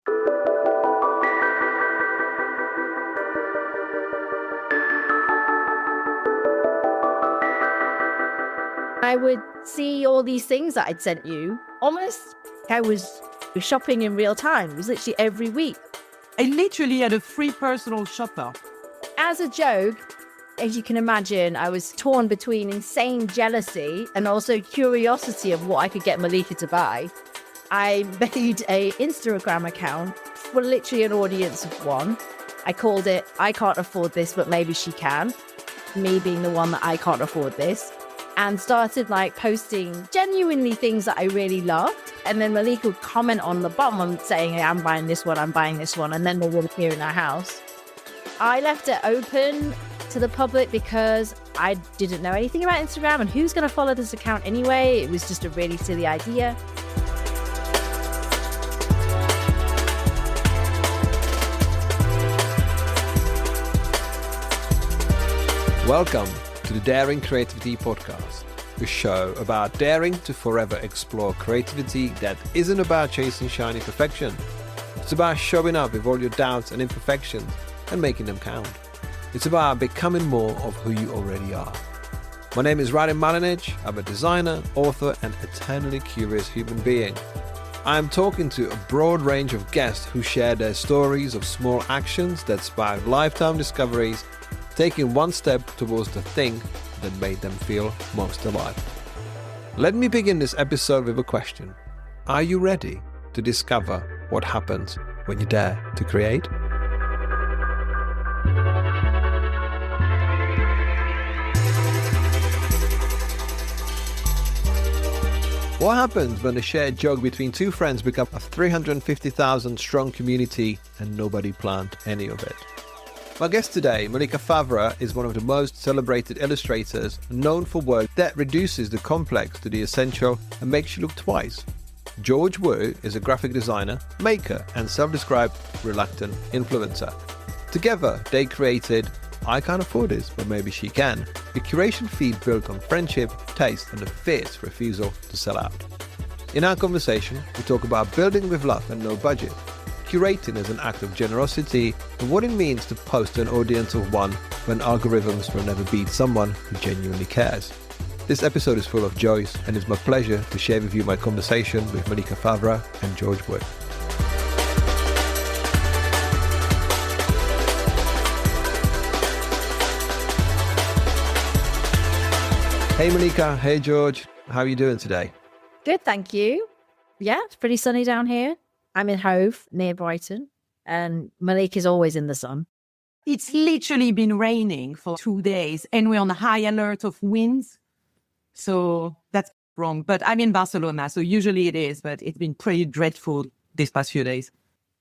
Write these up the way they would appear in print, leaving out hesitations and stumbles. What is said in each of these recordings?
I would see all these things that I'd sent you, almost like I was shopping in real time. It was literally every week. I literally had a free personal shopper. As a joke, as you can imagine, I was torn between insane jealousy and also curiosity of what I could get Malika to buy. I made an Instagram account for literally an audience of one. I called it, I can't afford this, but maybe she can. Me being the one that I can't afford this. And started posting genuinely things that I really loved. And then Malika would comment on the bottom saying, hey, I'm buying this one, I'm buying this one. And then they would appear in our house. I left it open to the public because I didn't know anything about Instagram and who's going to follow this account anyway. It was just a really silly idea. Welcome to the Daring Creativity Podcast, a show about daring to forever explore creativity that isn't about chasing shiny perfection. It's about showing up with all your doubts and imperfections and making them count. It's about becoming more of who you already are. My name is Radim Malinic. I'm a designer, author, and eternally curious human being. I'm talking to a broad range of guests who share their stories of small actions that spark lifetime discoveries, taking one step towards the thing that made them feel most alive. Let me begin this episode with a question. Are you ready to discover what happens when you dare to create? What happens when a shared joke between two friends becomes a 350,000 strong community and nobody planned any of it? My guest today, Malika Favre, is one of the most celebrated illustrators, known for work that reduces the complex to the essential and makes you look twice. George Wu is a graphic designer, maker, and self-described reluctant influencer. Together, they created I Can't Afford This, but Maybe She Can, a curation feed built on friendship, taste, and a fierce refusal to sell out. In our conversation, we talk about building with love and no budget, curating as an act of generosity, and what it means to post to an audience of one when algorithms will never beat someone who genuinely cares. This episode is full of joys, and it's my pleasure to share with you my conversation with Malika Favre and George Wu. Hey Malika, hey George, how are you doing today? Good, thank you. Yeah, it's pretty sunny down here. I'm in Hove, near Brighton, and Malika is always in the sun. It's literally been raining for 2 days and we're on high alert of winds. So that's wrong. But I'm in Barcelona, so usually it is, but it's been pretty dreadful these past few days.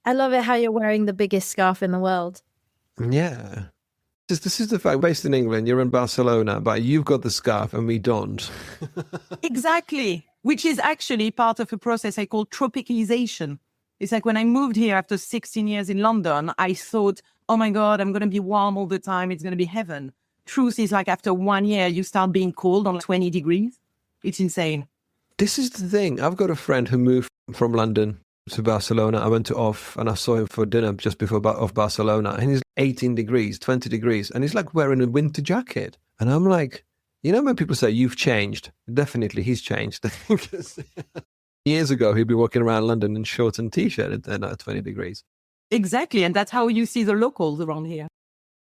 I love it how you're wearing the biggest scarf in the world. Yeah. This is the fact, based in England, you're in Barcelona, but you've got the scarf and we don't. Exactly, which is actually part of a process I call tropicalization. It's like when I moved here after 16 years in London, I thought, oh my God, I'm going to be warm all the time. It's going to be heaven. Truth is after 1 year, you start being cold on 20 degrees. It's insane. This is the thing. I've got a friend who moved from London to Barcelona. I went to off and I saw him for dinner just before off Barcelona. And he's 18 degrees, 20 degrees. And he's wearing a winter jacket. And I'm like, when people say you've changed, definitely he's changed. Years ago, he'd be walking around London in shorts and T-shirt at 20 degrees. Exactly. And that's how you see the locals around here.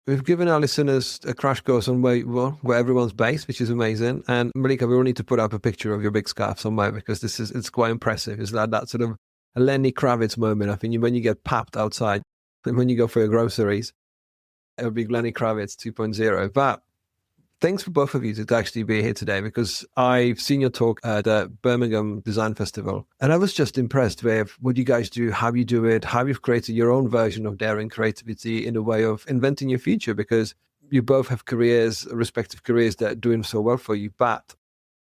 We've given our listeners a crash course on where everyone's based, which is amazing. And Malika, we will need to put up a picture of your big scarf somewhere because it's quite impressive. It's like that sort of a Lenny Kravitz moment. I think when you get papped outside, when you go for your groceries, it'll be Lenny Kravitz 2.0. But thanks for both of you to actually be here today because I've seen your talk at the Birmingham Design Festival and I was just impressed with what you guys do, how you do it, how you've created your own version of daring creativity in a way of inventing your future because you both have respective careers that are doing so well for you. But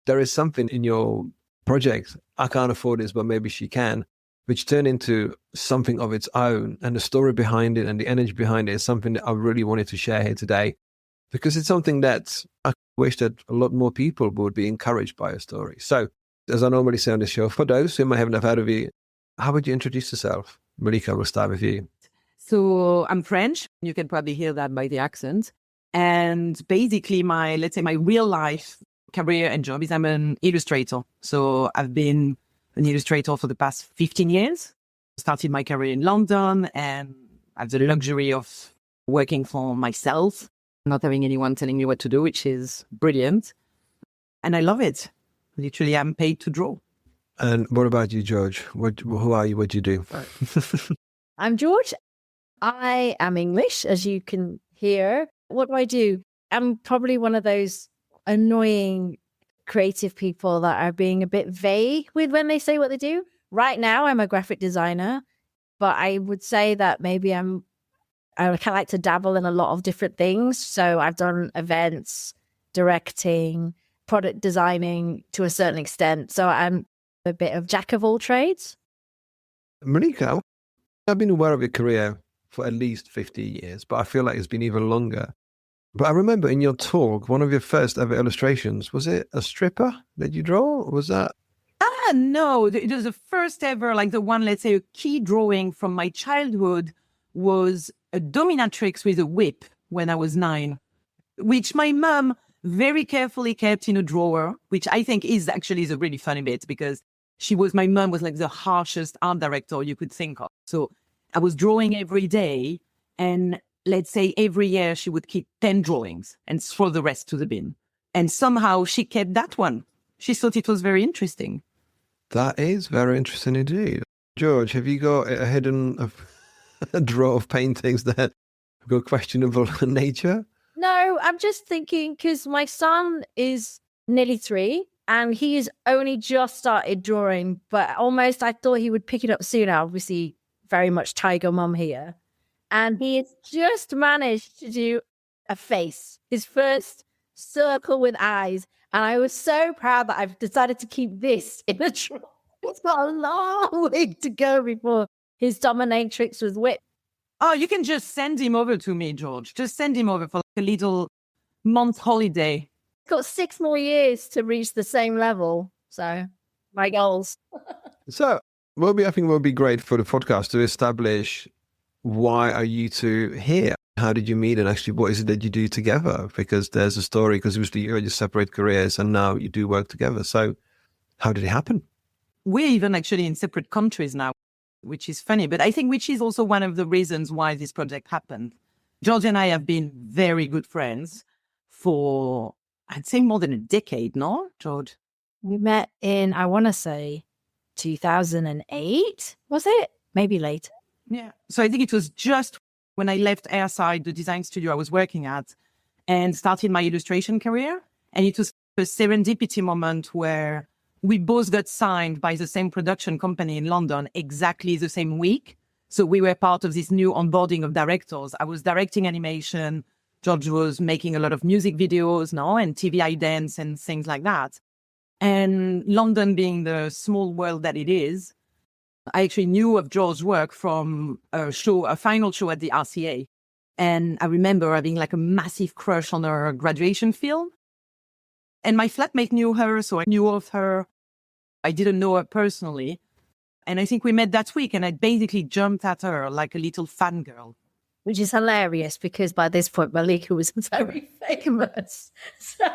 there is something in your project, I Can't Afford This, but Maybe She Can, which turned into something of its own. And the story behind it and the energy behind it is something that I really wanted to share here today. Because it's something that I wish that a lot more people would be encouraged by a story. So, as I normally say on the show, for those who might have heard of you, how would you introduce yourself? Malika, we'll start with you. So I'm French. You can probably hear that by the accent. And basically let's say my real life career and job is I'm an illustrator. So I've been an illustrator for the past 15 years. Started my career in London and I have the luxury of working for myself, not having anyone telling me what to do, which is brilliant. And I love it. Literally, I'm paid to draw. And what about you, George? Who are you? What do you do? I'm George. I am English, as you can hear. What do? I'm probably one of those annoying creative people that are being a bit vague with when they say what they do. Right now, I'm a graphic designer, but I would say that maybe I like to dabble in a lot of different things. So I've done events, directing, product designing to a certain extent. So I'm a bit of jack of all trades. Malika, I've been aware of your career for at least 50 years, but I feel like it's been even longer. But I remember in your talk, one of your first ever illustrations, was it a stripper that you draw? Was that? No, it was the first ever, like the one, let's say a key drawing from my childhood was a dominatrix with a whip when I was 9, which my mom very carefully kept in a drawer, which I think is a really funny bit because my mom was like the harshest art director you could think of. So I was drawing every day and let's say every year she would keep 10 drawings and throw the rest to the bin. And somehow she kept that one. She thought it was very interesting. That is very interesting indeed. George, have you got a hidden a drawer of paintings that have got questionable nature? No, I'm just thinking because my son is nearly 3 and he has only just started drawing, but almost I thought he would pick it up sooner. Obviously, very much tiger mum here. And he has just managed to do a face, his first circle with eyes. And I was so proud that I've decided to keep this in the drawer. It's got a long way to go before his dominatrix with whip. Oh, you can just send him over to me, George. Just send him over for like a little month holiday. It's got 6 more years to reach the same level. So, my goals. So, I think will be great for the podcast to establish why are you two here? How did you meet and actually what is it that you do together? Because there's a story, because obviously you had your separate careers and now you do work together. So how did it happen? We're even actually in separate countries now, which is funny, but I think which is also one of the reasons why this project happened. George and I have been very good friends for, I'd say more than a decade, no, George? We met in, I want to say, 2008, was it? Maybe later. Yeah. So I think it was just when I left Airside, the design studio I was working at, and started my illustration career. And it was a serendipity moment where we both got signed by the same production company in London exactly the same week. So we were part of this new onboarding of directors. I was directing animation. George was making a lot of music videos now and TV idents and things like that. And London being the small world that it is, I actually knew of George's work from a final show at the RCA. And I remember having like a massive crush on her graduation film. And my flatmate knew her, so I knew of her. I didn't know her personally. And I think we met that week and I basically jumped at her like a little fangirl. Which is hilarious because by this point, Malika was very famous. So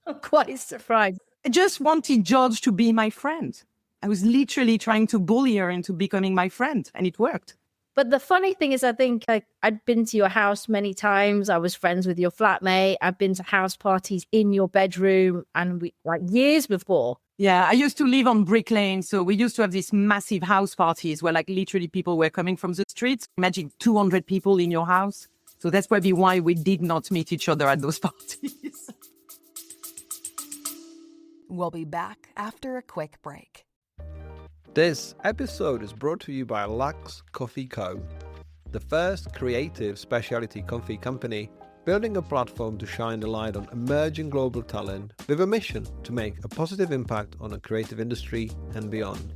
I'm quite surprised. I just wanted George to be my friend. I was literally trying to bully her into becoming my friend, and it worked. But the funny thing is, I think I'd been to your house many times. I was friends with your flatmate. I've been to house parties in your bedroom and years before. Yeah, I used to live on Brick Lane. So we used to have these massive house parties where like literally people were coming from the streets. Imagine 200 people in your house. So that's probably why we did not meet each other at those parties. We'll be back after a quick break. This episode is brought to you by Lux Coffee Co., the first creative specialty coffee company building a platform to shine the light on emerging global talent with a mission to make a positive impact on the creative industry and beyond.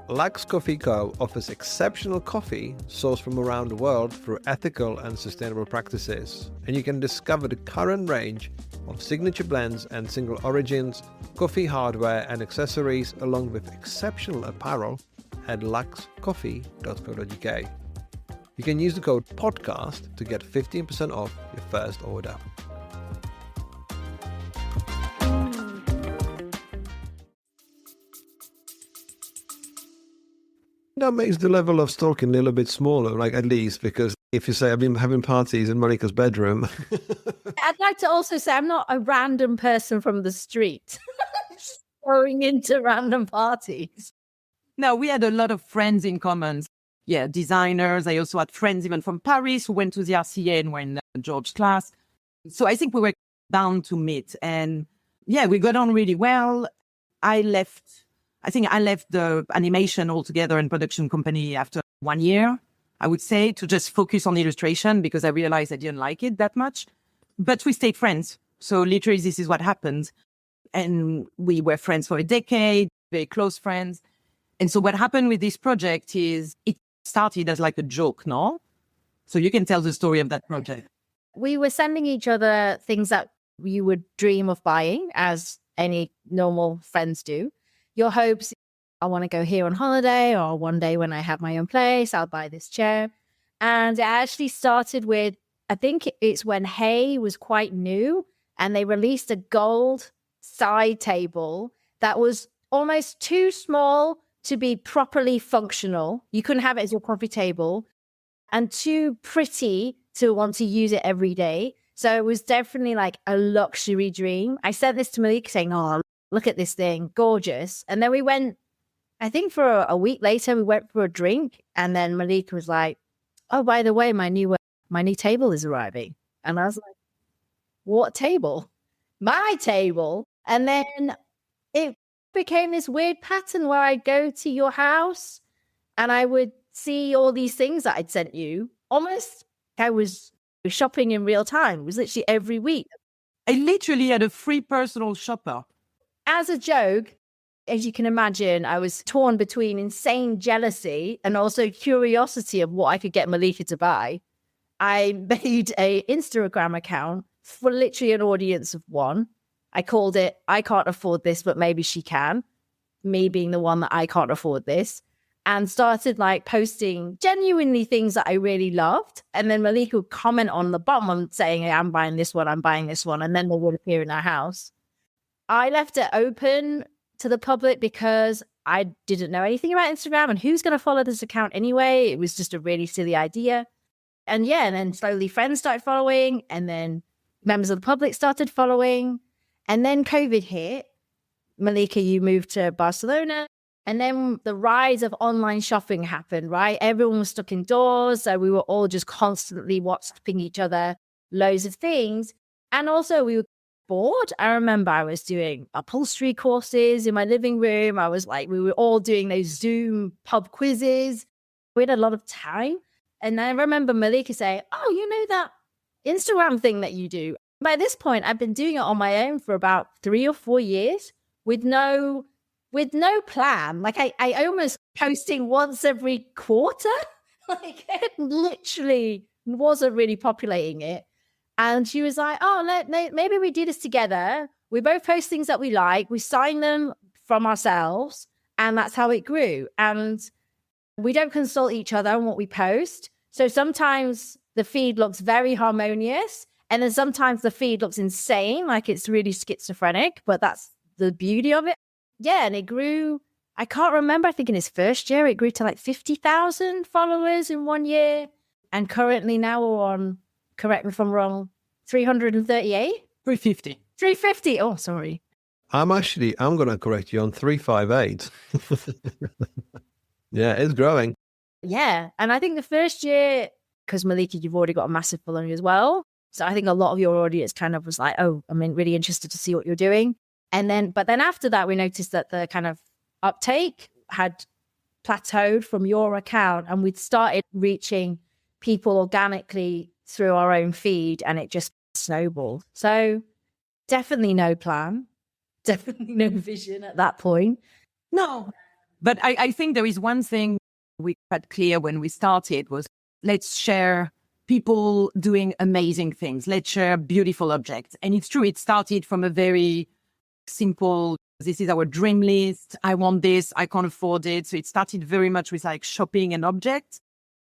Lux Coffee Co. offers exceptional coffee sourced from around the world through ethical and sustainable practices, and you can discover the current range of signature blends and single origins, coffee hardware and accessories, along with exceptional apparel at luxcoffee.co.uk. You can use the code PODCAST to get 15% off your first order. That makes the level of stalking a little bit smaller, like at least, because if you say I've been having parties in Malika's bedroom. I'd like to also say I'm not a random person from the street going into random parties. No, we had a lot of friends in common. Yeah, designers. I also had friends even from Paris who went to the RCA and were in George's class. So I think we were bound to meet. And yeah, we got on really well. I left the animation altogether and production company after 1 year, I would say, to just focus on illustration because I realized I didn't like it that much. But we stayed friends. So literally this is what happened. And we were friends for a decade, very close friends. And so what happened with this project is it started as like a joke, no? So you can tell the story of that project. We were sending each other things that you would dream of buying, as any normal friends do. Your hopes, I want to go here on holiday, or one day when I have my own place, I'll buy this chair. And it actually started with, I think it's when Hay was quite new and they released a gold side table that was almost too small to be properly functional. You couldn't have it as your coffee table, and too pretty to want to use it every day. So it was definitely like a luxury dream. I sent this to Malika saying, oh, look at this thing, gorgeous. And then we went, I think for a week later, we went for a drink. And then Malika was like, oh, by the way, my new table is arriving. And I was like, what table? My table. And then it became this weird pattern where I'd go to your house and I would see all these things that I'd sent you. Almost I was shopping in real time. It was literally every week. I literally had a free personal shopper. As a joke, as you can imagine, I was torn between insane jealousy and also curiosity of what I could get Malika to buy. I made an Instagram account for literally an audience of one. I called it, I can't afford this, but maybe she can. Me being the one that I can't afford this. And started like posting genuinely things that I really loved. And then Malika would comment on the bottom saying, hey, I'm buying this one, I'm buying this one. And then they would appear in our house. I left it open to the public because I didn't know anything about Instagram and who's going to follow this account anyway. It was just a really silly idea. And yeah, and then slowly friends started following, and then members of the public started following. And then COVID hit. Malika, you moved to Barcelona. And then the rise of online shopping happened, right? Everyone was stuck indoors. So we were all just constantly WhatsApping each other loads of things. And also we were bored. I remember I was doing upholstery courses in my living room. I was like, we were all doing those Zoom pub quizzes. We had a lot of time. And I remember Malika saying, oh, you know that Instagram thing that you do? By this point, I've been doing it on my own for about 3 or 4 years with no plan. Like I almost posting once every quarter. Like it literally wasn't really populating it. And she was like, oh, maybe we do this together. We both post things that we like. We sign them from ourselves. And that's how it grew. And we don't consult each other on what we post. So sometimes the feed looks very harmonious. And then sometimes the feed looks insane, like it's really schizophrenic, but that's the beauty of it. Yeah, and it grew, I can't remember, I think in his first year, it grew to like 50,000 followers in 1 year. And currently now we're on, correct me if I'm wrong, 338? 350. 350, oh, sorry. I'm going to correct you on 358. Yeah, it's growing. Yeah, and I think the first year, because Malika, you've already got a massive following as well. So I think a lot of your audience kind of was like, oh, I'm really interested to see what you're doing. But then after that, we noticed that the kind of uptake had plateaued from your account, and we'd started reaching people organically through our own feed, and it just snowballed. So definitely no plan, definitely no vision at that point. No, but I think there is one thing we had clear when we started was let's share people doing amazing things. Let's share beautiful objects. And it's true, it started from a very simple This is our dream list. I want this. I can't afford it. So it started very much with like shopping and objects.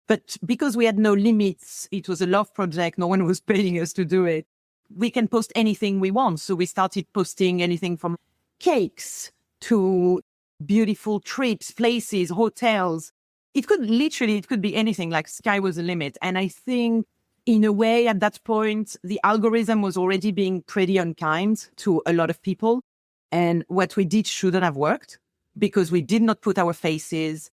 But because we had no limits, it was a love project. No one was paying us to do it. We can post anything we want. So we started posting anything from cakes to beautiful trips, places, hotels. It could be anything, like sky was the limit. And I think in a way at that point, the algorithm was already being pretty unkind to a lot of people. And what we did shouldn't have worked because we did not put our faces.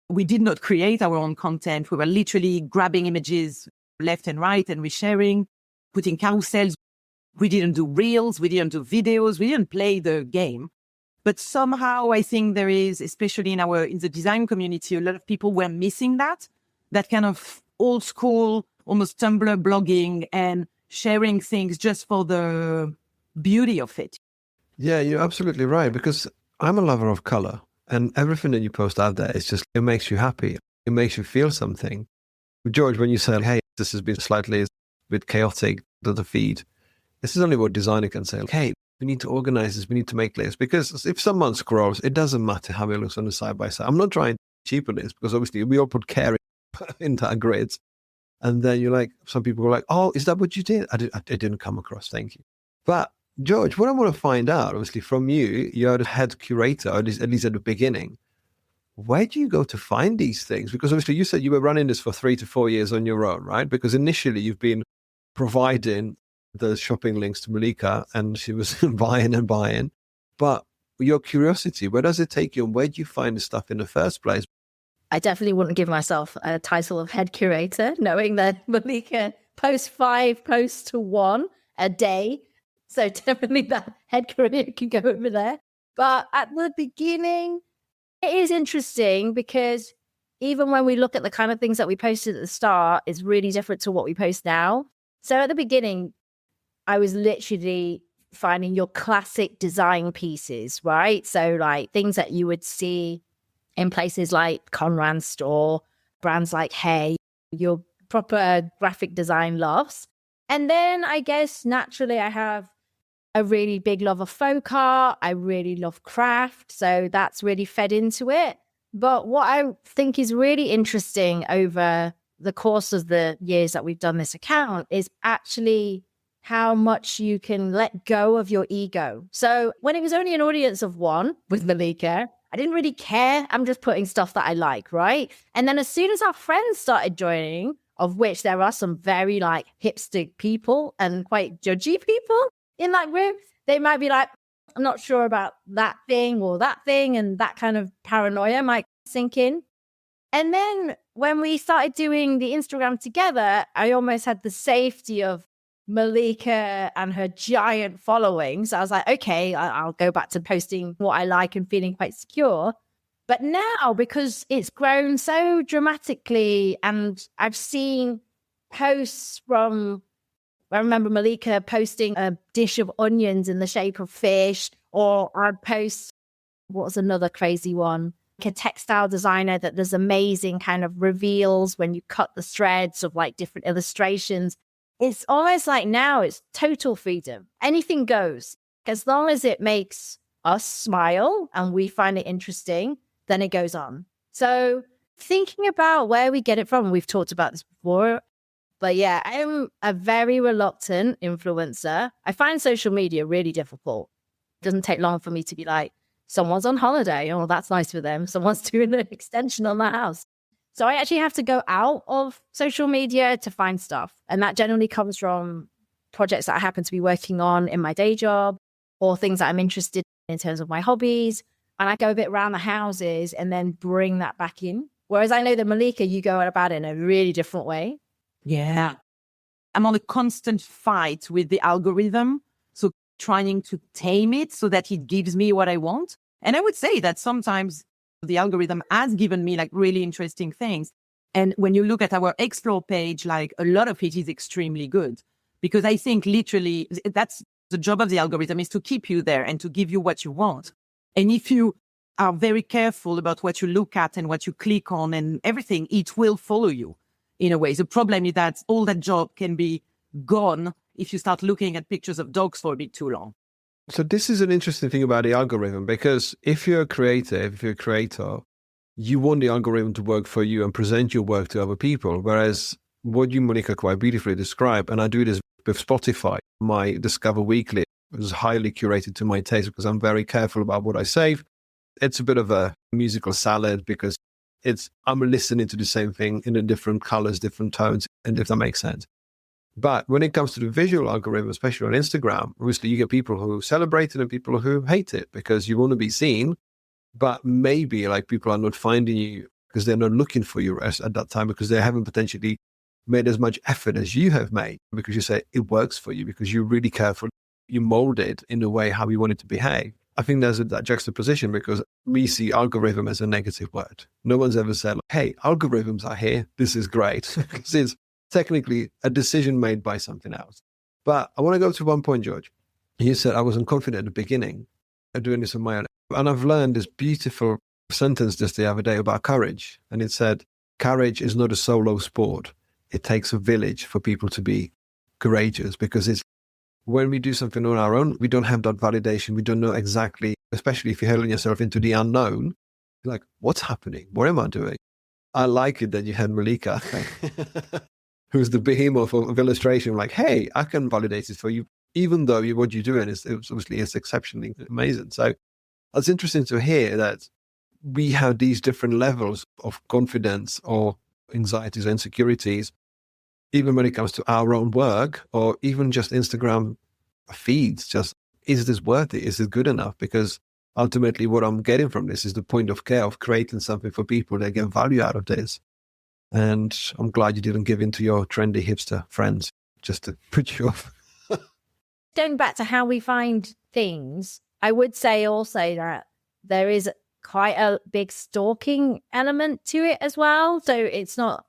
We did not create our own content. We were literally grabbing images left and right and resharing, putting carousels. We didn't do reels. We didn't do videos. We didn't play the game. But somehow I think there is, especially in the design community, a lot of people were missing that kind of old school, almost Tumblr blogging and sharing things just for the beauty of it. Yeah, you're absolutely right, because I'm a lover of color, and everything that you post out there is just, it makes you happy. It makes you feel something. George, when you said, hey, this has been slightly a bit chaotic, the feed, this is only what designer can say. Hey, we need to organize this. We need to make lists, because if someone scrolls, it doesn't matter how it looks on the side by side. I'm not trying to cheapen this, because obviously we all put care into our grids. And then you're like, some people were like, oh, is that what you did? I didn't come across. Thank you. But George, what I want to find out, obviously, from you, you're the head curator, or at least at the beginning. Where do you go to find these things? Because obviously you said you were running this for 3 to 4 years on your own, right? Because initially you've been providing the shopping links to Malika and she was buying and buying. But your curiosity, where does it take you and where do you find the stuff in the first place? I definitely wouldn't give myself a title of head curator, knowing that Malika posts 5 posts to 1 a day. So definitely that head curator can go over there. But at the beginning, it is interesting because even when we look at the kind of things that we posted at the start, it's really different to what we post now. So at the beginning, I was literally finding your classic design pieces, right? So like things that you would see in places like Conran's store, brands like Hey, your proper graphic design loves. And then I guess naturally I have a really big love of folk art. I really love craft. So that's really fed into it. But what I think is really interesting over the course of the years that we've done this account is actually how much you can let go of your ego. So when it was only an audience of 1 with Malika, I didn't really care. I'm just putting stuff that I like, right? And then as soon as our friends started joining, of which there are some very like hipster people and quite judgy people in that group, they might be like, I'm not sure about that thing or that thing, and that kind of paranoia might sink in. And then when we started doing the Instagram together, I almost had the safety of Malika and her giant following. So I was like, okay, I'll go back to posting what I like and feeling quite secure. But now, because it's grown so dramatically, and I've seen posts from, I remember Malika posting a dish of onions in the shape of fish, or I'd post, what was another crazy one? Like a textile designer that does amazing kind of reveals when you cut the threads of like different illustrations. It's almost like now it's total freedom. Anything goes. As long as it makes us smile and we find it interesting, then it goes on. So thinking about where we get it from, we've talked about this before, but yeah, I'm a very reluctant influencer. I find social media really difficult. It doesn't take long for me to be like, someone's on holiday. Oh, that's nice for them. Someone's doing an extension on their house. So I actually have to go out of social media to find stuff. And that generally comes from projects that I happen to be working on in my day job, or things that I'm interested in terms of my hobbies. And I go a bit around the houses and then bring that back in. Whereas I know that Malika, you go about it in a really different way. Yeah. I'm on a constant fight with the algorithm. So trying to tame it so that it gives me what I want. And I would say that sometimes the algorithm has given me like really interesting things. And when you look at our explore page, like a lot of it is extremely good, because I think literally that's the job of the algorithm, is to keep you there and to give you what you want. And if you are very careful about what you look at and what you click on and everything, it will follow you in a way. The problem is that all that job can be gone if you start looking at pictures of dogs for a bit too long. So this is an interesting thing about the algorithm, because if you're a creative, if you're a creator, you want the algorithm to work for you and present your work to other people. Whereas what you, Malika, quite beautifully described, and I do this with Spotify, my Discover Weekly was highly curated to my taste because I'm very careful about what I save. It's a bit of a musical salad because I'm listening to the same thing in a different colors, different tones, and if that makes sense. But when it comes to the visual algorithm, especially on Instagram, obviously you get people who celebrate it and people who hate it because you want to be seen, but maybe like people are not finding you because they're not looking for you at that time because they haven't potentially made as much effort as you have made, because you say it works for you because you're really careful, you mold it in a way how you want it to behave. I think there's that juxtaposition because we see algorithm as a negative word. No one's ever said, hey, algorithms are here, this is great. Because it's technically a decision made by something else. But I want to go to one point, George. You said I wasn't confident at the beginning of doing this on my own. And I've learned this beautiful sentence just the other day about courage. And it said, courage is not a solo sport. It takes a village for people to be courageous, because it's when we do something on our own, we don't have that validation. We don't know exactly, especially if you're hurling yourself into the unknown. You're like, what's happening? What am I doing? I like it that you had Malika, who's the behemoth of illustration. Like, hey, I can validate this for you, even though what you're doing is obviously is exceptionally amazing. So it's interesting to hear that we have these different levels of confidence or anxieties or insecurities, even when it comes to our own work or even just Instagram feeds. Just, is this worth it? Is it good enough? Because ultimately what I'm getting from this is the point of care of creating something for people that get value out of this. And I'm glad you didn't give in to your trendy hipster friends just to put you off. Going back to how we find things, I would say also that there is quite a big stalking element to it as well. So it's not,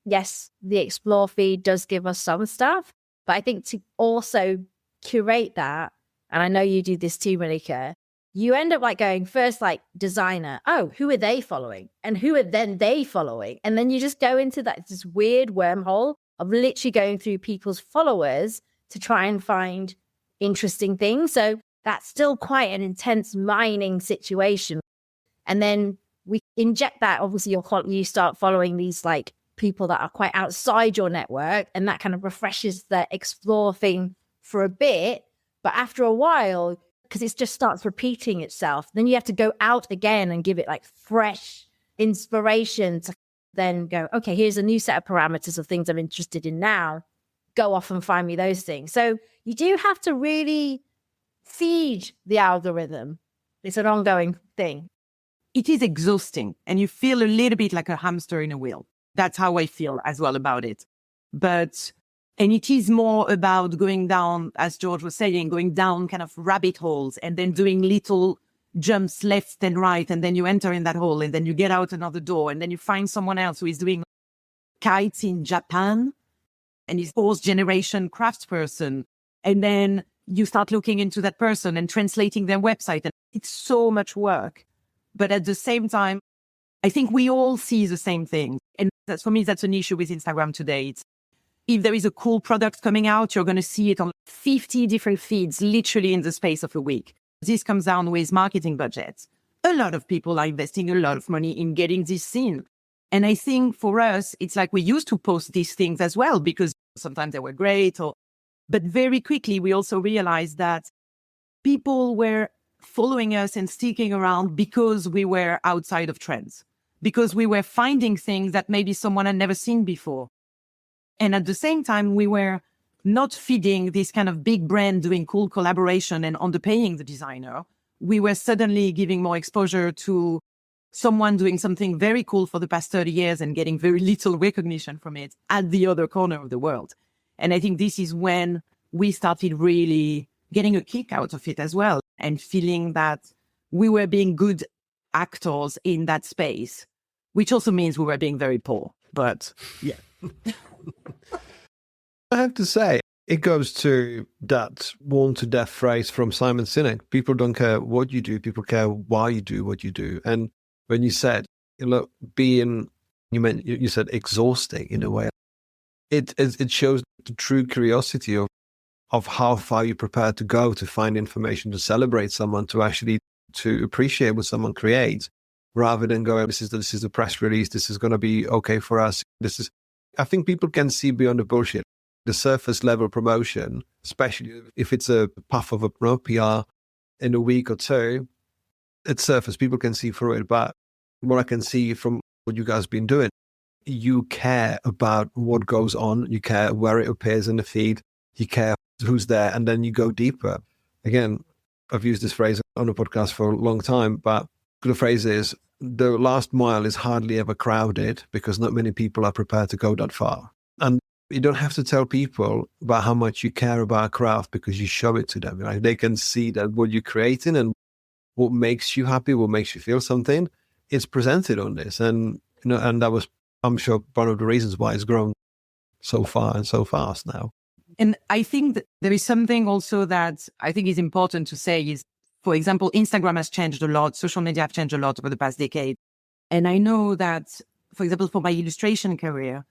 yes, the explore feed does give us some stuff, but I think to also curate that, and I know you do this too, Malika, you end up like going first like designer, oh, who are they following? And who are then they following? And then you just go into this weird wormhole of literally going through people's followers to try and find interesting things. So that's still quite an intense mining situation. And then we inject that, obviously you start following these like people that are quite outside your network, and that kind of refreshes the explore thing for a bit. But after a while, because it just starts repeating itself, then you have to go out again and give it like fresh inspiration to then go, okay, here's a new set of parameters of things I'm interested in now. Go off and find me those things. So you do have to really feed the algorithm. It's an ongoing thing. It is exhausting and you feel a little bit like a hamster in a wheel. That's how I feel as well about it. And it is more about going down, as George was saying, going down kind of rabbit holes and then doing little jumps left and right. And then you enter in that hole and then you get out another door and then you find someone else who is doing kites in Japan and is fourth generation craftsperson. And then you start looking into that person and translating their website. And it's so much work. But at the same time, I think we all see the same thing. And that's, for me, that's an issue with Instagram today. It's, if there is a cool product coming out, you're going to see it on 50 different feeds, literally in the space of a week. This comes down with marketing budgets. A lot of people are investing a lot of money in getting this seen. And I think for us, it's like we used to post these things as well, because sometimes they were great. But very quickly, we also realized that people were following us and sticking around because we were outside of trends, because we were finding things that maybe someone had never seen before. And at the same time, we were not feeding this kind of big brand doing cool collaboration and underpaying the designer. We were suddenly giving more exposure to someone doing something very cool for the past 30 years and getting very little recognition from it at the other corner of the world. And I think this is when we started really getting a kick out of it as well and feeling that we were being good actors in that space, which also means we were being very poor. But yeah. I have to say, it goes to that worn to death phrase from Simon Sinek. People don't care what you do. People care why you do what you do. And when you said, look, you said exhausting in a way, it shows the true curiosity of of how far you're prepared to go to find information, to celebrate someone, to actually to appreciate what someone creates, rather than going, this is the press release, this is going to be okay for us. I think people can see beyond the bullshit. The surface level promotion, especially if it's a puff of a PR in a week or two, it's surface. People can see through it. But what I can see from what you guys have been doing, you care about what goes on. You care where it appears in the feed. You care who's there. And then you go deeper. Again, I've used this phrase on the podcast for a long time, but the phrase is, the last mile is hardly ever crowded because not many people are prepared to go that far. And you don't have to tell people about how much you care about a craft because you show it to them. Right? They can see that what you're creating and what makes you happy, what makes you feel something, is presented on this. And and that was, I'm sure, one of the reasons why it's grown so far and so fast now. And I think that there is something also that I think is important to say is, for example, Instagram has changed a lot. Social media have changed a lot over the past decade. And I know that, for example, for my illustration career,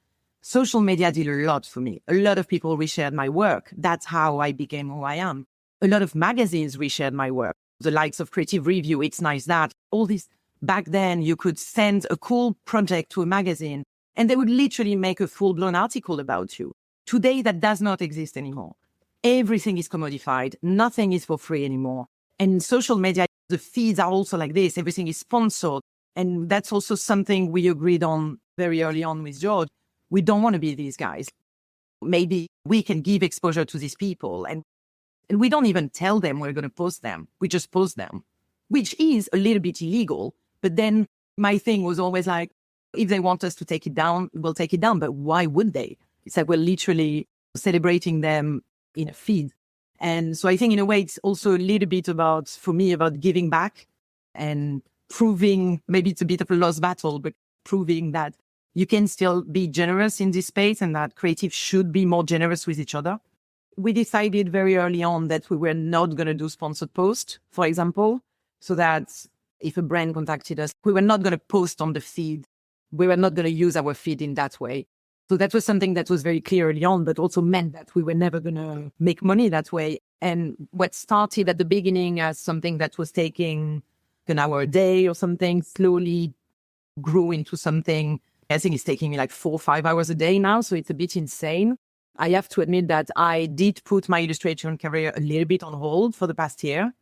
social media did a lot for me. A lot of people reshared my work. That's how I became who I am. A lot of magazines reshared my work. The likes of Creative Review, It's Nice That, all this. Back then, you could send a cool project to a magazine and they would literally make a full-blown article about you. Today, that does not exist anymore. Everything is commodified. Nothing is for free anymore. And social media, the feeds are also like this. Everything is sponsored. And that's also something we agreed on very early on with George. We don't want to be these guys. Maybe we can give exposure to these people. And we don't even tell them we're going to post them. We just post them, which is a little bit illegal. But then my thing was always like, if they want us to take it down, we'll take it down. But why would they? It's like we're literally celebrating them in a feed. And so I think in a way, it's also a little bit about, for me, about giving back and proving, maybe it's a bit of a lost battle, but proving that you can still be generous in this space and that creatives should be more generous with each other. We decided very early on that we were not going to do sponsored posts, for example, so that if a brand contacted us, we were not going to post on the feed. We were not going to use our feed in that way. So that was something that was very clear early on, but also meant that we were never going to make money that way. And what started at the beginning as something that was taking an hour a day or something slowly grew into something, I think it's taking me like 4 or 5 hours a day now. So it's a bit insane. I have to admit that I did put my illustration career a little bit on hold for the past year.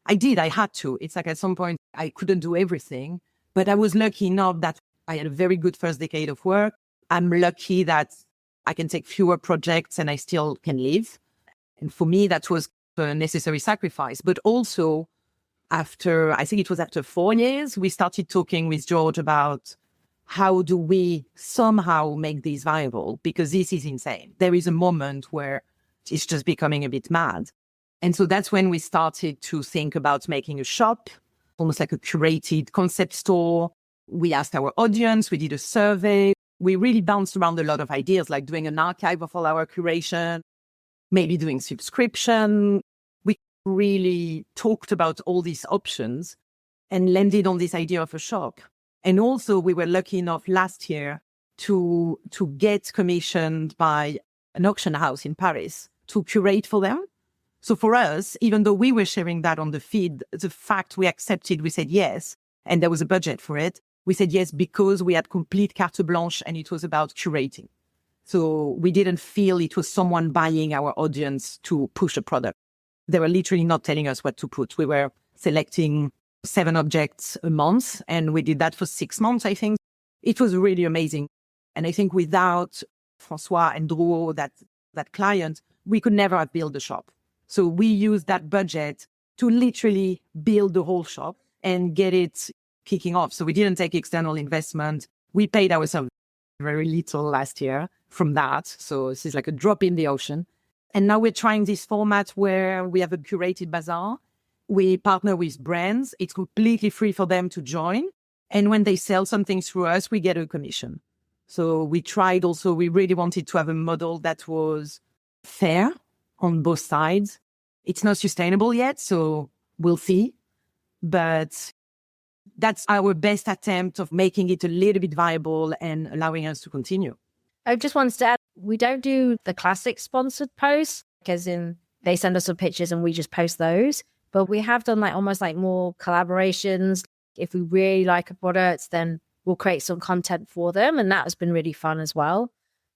I had to. It's like at some point I couldn't do everything, but I was lucky enough that I had a very good first decade of work. I'm lucky that I can take fewer projects and I still can live. And for me, that was a necessary sacrifice. But also after 4 years, we started talking with George about how do we somehow make this viable? Because this is insane. There is a moment where it's just becoming a bit mad. And so that's when we started to think about making a shop, almost like a curated concept store. We asked our audience, we did a survey. We really bounced around a lot of ideas, like doing an archive of all our curation, maybe doing subscription. We really talked about all these options and landed on this idea of a shop. And also we were lucky enough last year to get commissioned by an auction house in Paris to curate for them. So for us, even though we were sharing that on the feed, the fact we accepted, we said yes, and there was a budget for it. We said yes because we had complete carte blanche and it was about curating. So we didn't feel it was someone buying our audience to push a product. They were literally not telling us what to put. We were selecting 7 objects a month and we did that for 6 months, I think. It was really amazing. And I think without Francois and Drouot, that client, we could never have built the shop. So we used that budget to literally build the whole shop and get it kicking off. So we didn't take external investment. We paid ourselves very little last year from that. So this is like a drop in the ocean. And now we're trying this format where we have a curated bazaar. We partner with brands. It's completely free for them to join. And when they sell something through us, we get a commission. So we tried also, we really wanted to have a model that was fair on both sides. It's not sustainable yet, so we'll see. But that's our best attempt of making it a little bit viable and allowing us to continue. I just wanted to add, we don't do the classic sponsored posts, as in they send us some pictures and we just post those. But we have done like almost like more collaborations. If we really like a product, then we'll create some content for them. And that has been really fun as well.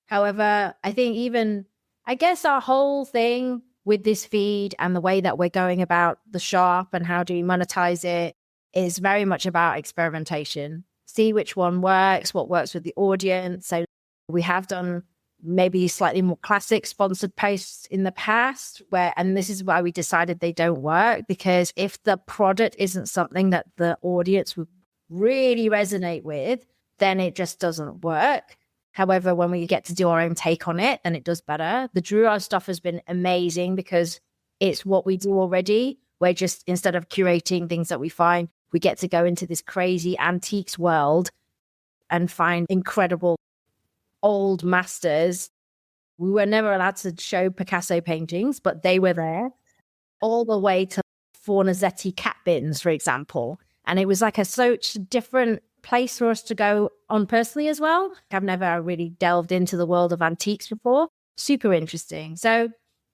However, I think I guess our whole thing with this feed and the way that we're going about the shop and how do we monetize it is very much about experimentation. See which one works, what works with the audience. So we have done maybe slightly more classic sponsored posts in the past and this is why we decided they don't work, because if the product isn't something that the audience would really resonate with, then it just doesn't work. However, when we get to do our own take on it, then it does better. The Drew stuff has been amazing because it's what we do already. We're just, instead of curating things that we find, we get to go into this crazy antiques world and find incredible old masters. We were never allowed to show Picasso paintings, but they were there, all the way to Fornazetti cat bins, for example. And it was like such a different place for us to go on personally as well. I've never really delved into the world of antiques before. Super interesting. So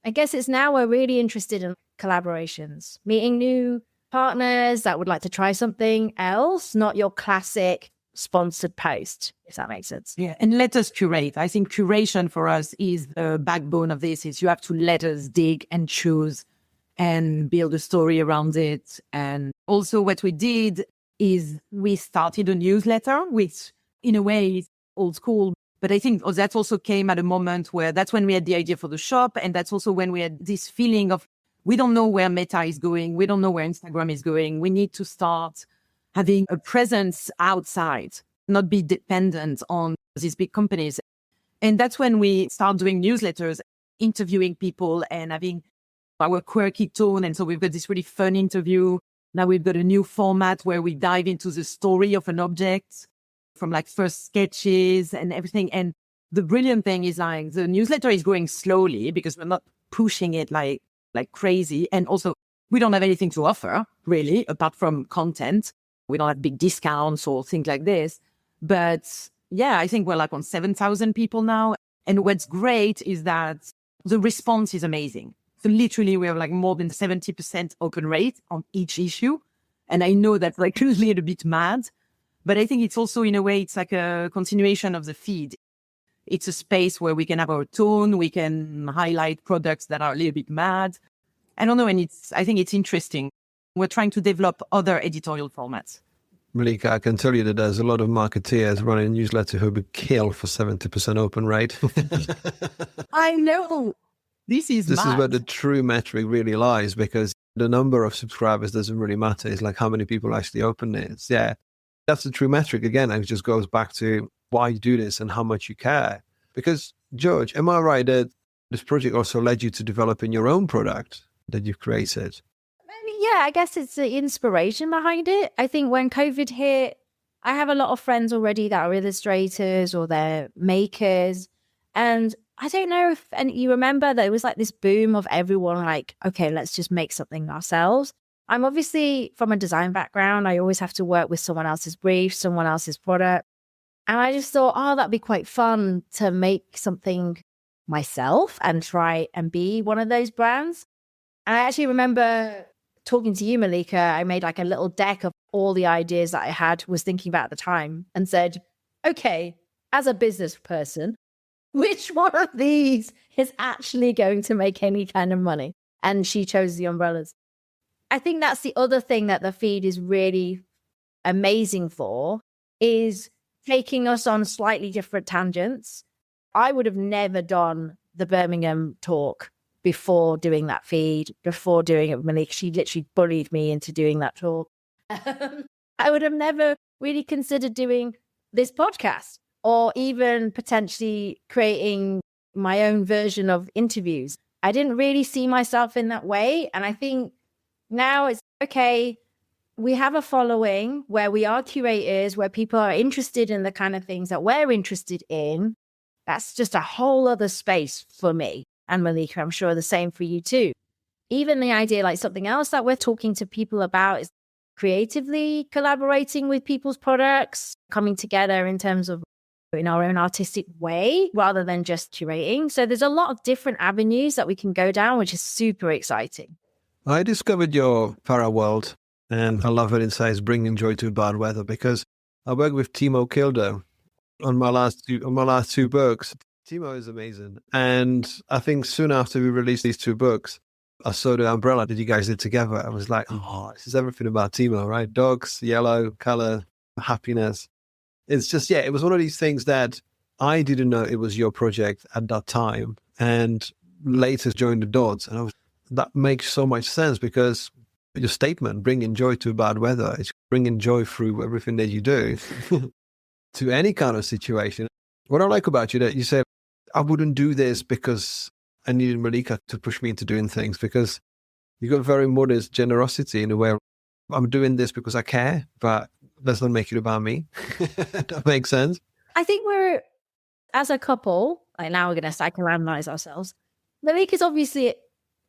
I guess it's now we're really interested in collaborations, meeting new partners that would like to try something else, not your classic sponsored post, if that makes sense. Yeah, and let us curate. I think curation for us is the backbone of this. Is you have to let us dig and choose and build a story around it. And also what we did is we started a newsletter, which in a way is old school. But I think that also came at a moment where that's when we had the idea for the shop. And that's also when we had this feeling of, we don't know where Meta is going. We don't know where Instagram is going. We need to start having a presence outside, not be dependent on these big companies. And that's when we start doing newsletters, interviewing people and having our quirky tone. And so we've got this really fun interview. Now we've got a new format where we dive into the story of an object from like first sketches and everything. And the brilliant thing is like the newsletter is going slowly because we're not pushing it like crazy. And also we don't have anything to offer really, apart from content. We don't have big discounts or things like this. But yeah, I think we're like on 7,000 people now. And what's great is that the response is amazing. So literally we have like more than 70% open rate on each issue. And I know that's like usually a bit mad, but I think it's also in a way, it's like a continuation of the feed. It's a space where we can have our tone. We can highlight products that are a little bit mad. I don't know. And I think it's interesting. We're trying to develop other editorial formats. Malika, I can tell you that there's a lot of marketeers running a newsletter who would kill for 70% open rate. I know. This is where the true metric really lies, because the number of subscribers doesn't really matter. It's like how many people actually open it. Yeah, that's the true metric. Again, it just goes back to why you do this and how much you care. Because, George, am I right that this project also led you to developing your own product that you've created? Yeah, I guess it's the inspiration behind it. I think when COVID hit, I have a lot of friends already that are illustrators or they're makers. And I don't know if you remember that it was like this boom of everyone like, okay, let's just make something ourselves. I'm obviously from a design background. I always have to work with someone else's brief, someone else's product. And I just thought, that'd be quite fun to make something myself and try and be one of those brands. And I actually remember talking to you, Malika. I made like a little deck of all the ideas that I was thinking about at the time and said, okay, as a business person, which one of these is actually going to make any kind of money? And she chose the umbrellas. I think that's the other thing that the feed is really amazing for, is taking us on slightly different tangents. I would have never done the Birmingham talk before doing that feed, before doing it with Malika. She literally bullied me into doing that talk. I would have never really considered doing this podcast or even potentially creating my own version of interviews. I didn't really see myself in that way. And I think now it's okay. We have a following where we are curators, where people are interested in the kind of things that we're interested in. That's just a whole other space for me. And Malika, I'm sure the same for you too. Even the idea, like something else that we're talking to people about is creatively collaborating with people's products, coming together in terms of in our own artistic way rather than just curating. So there's a lot of different avenues that we can go down, which is super exciting. I discovered your para world, and I love it. It says bringing joy to bad weather, because I work with Timo Kilder on my last two books. Timo is amazing, and I think soon after we released these two books, I saw the umbrella that you guys did together. I was like, oh, this is everything about Timo, right? Dogs, yellow, color, happiness. It's just, yeah, it was one of these things that I didn't know it was your project at that time, and later joined the dots. And that makes so much sense, because your statement, bringing joy to bad weather, it's bringing joy through everything that you do to any kind of situation. What I like about you that you said, I wouldn't do this because I needed Malika to push me into doing things, because you got very modest generosity in a way. I'm doing this because I care, but let's not make it about me. That makes sense. I think we're, as a couple, like now we're going to psychoanalyze ourselves. Malika's obviously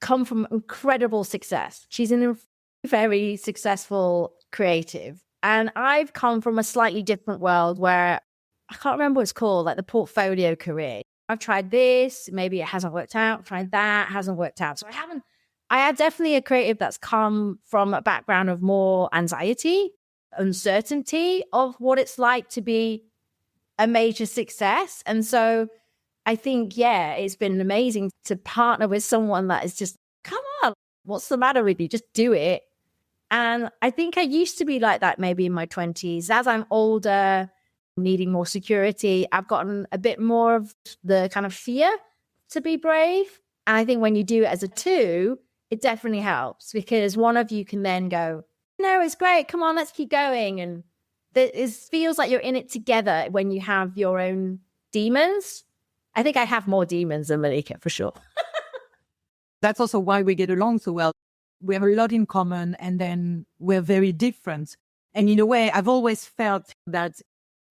come from incredible success. She's a very successful creative. And I've come from a slightly different world where I can't remember what it's called, like the portfolio career. I've tried this, maybe it hasn't worked out, tried that, hasn't worked out. So I am definitely a creative that's come from a background of more anxiety, uncertainty of what it's like to be a major success. And so I think, yeah, it's been amazing to partner with someone that is just, come on, what's the matter with you? Just do it. And I think I used to be like that maybe in my 20s. As I'm older, needing more security, I've gotten a bit more of the kind of fear to be brave. And I think when you do it as a two, it definitely helps, because one of you can then go, no, it's great. Come on, let's keep going. And it feels like you're in it together when you have your own demons. I think I have more demons than Malika, for sure. That's also why we get along so well. We have a lot in common, and then we're very different. And in a way, I've always felt that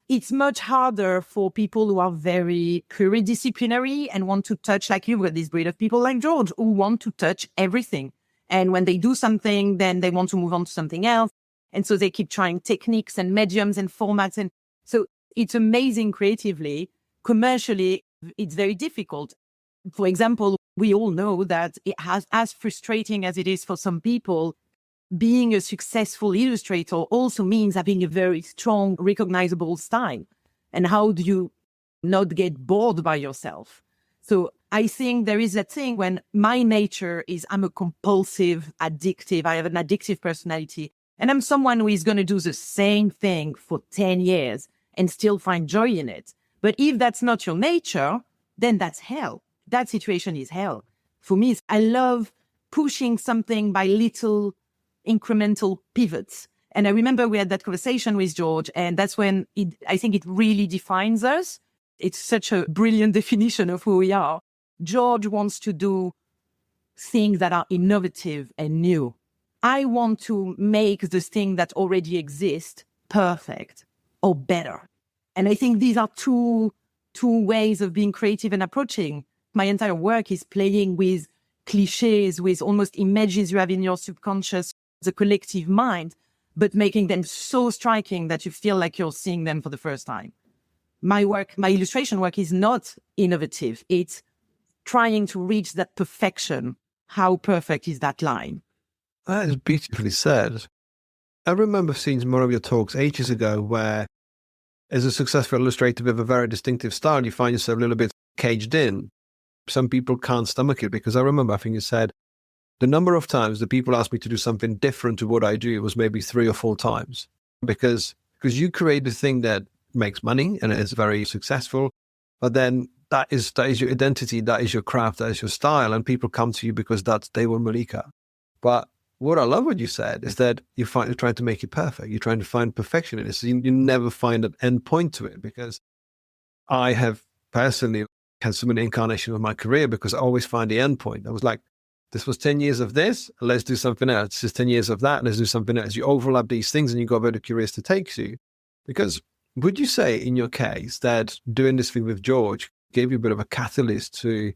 it's much harder for people who are very pluridisciplinary and want to touch, like you've got this breed of people like George who want to touch everything. And when they do something, then they want to move on to something else. And so they keep trying techniques and mediums and formats. And so it's amazing creatively. Commercially, it's very difficult. For example, we all know that it has, as frustrating as it is for some people, being a successful illustrator also means having a very strong, recognizable style. And how do you not get bored by yourself? So I think there is that thing when my nature is I'm a compulsive, addictive, I have an addictive personality. And I'm someone who is going to do the same thing for 10 years and still find joy in it. But if that's not your nature, then that's hell. That situation is hell. For me, I love pushing something by little incremental pivots. And I remember we had that conversation with George, and that's when I think it really defines us. It's such a brilliant definition of who we are. George wants to do things that are innovative and new. I want to make the thing that already exists perfect or better. And I think these are two ways of being creative and approaching. My entire work is playing with cliches, with almost images you have in your subconscious, the collective mind, but making them so striking that you feel like you're seeing them for the first time. My illustration work is not innovative. It's trying to reach that perfection. How perfect is that line? That is beautifully said. I remember seeing one of your talks ages ago where, as a successful illustrator with a very distinctive style, you find yourself a little bit caged in. Some people can't stomach it, because I remember, I think you said, the number of times that people asked me to do something different to what I do was maybe 3 or 4 times, because you create the thing that makes money and is very successful, but then that is your identity, that is your craft, that is your style, and people come to you because they were Malika. But what I love what you said is that you're trying to make it perfect. You're trying to find perfection in it. So you never find an end point to it, because I have personally had so many incarnations of my career because I always find the end point. I was like, this was 10 years of this, let's do something else. This is 10 years of that, let's do something else. You overlap these things and you go where the curiosity takes you. Because would you say in your case that doing this thing with George gave you a bit of a catalyst to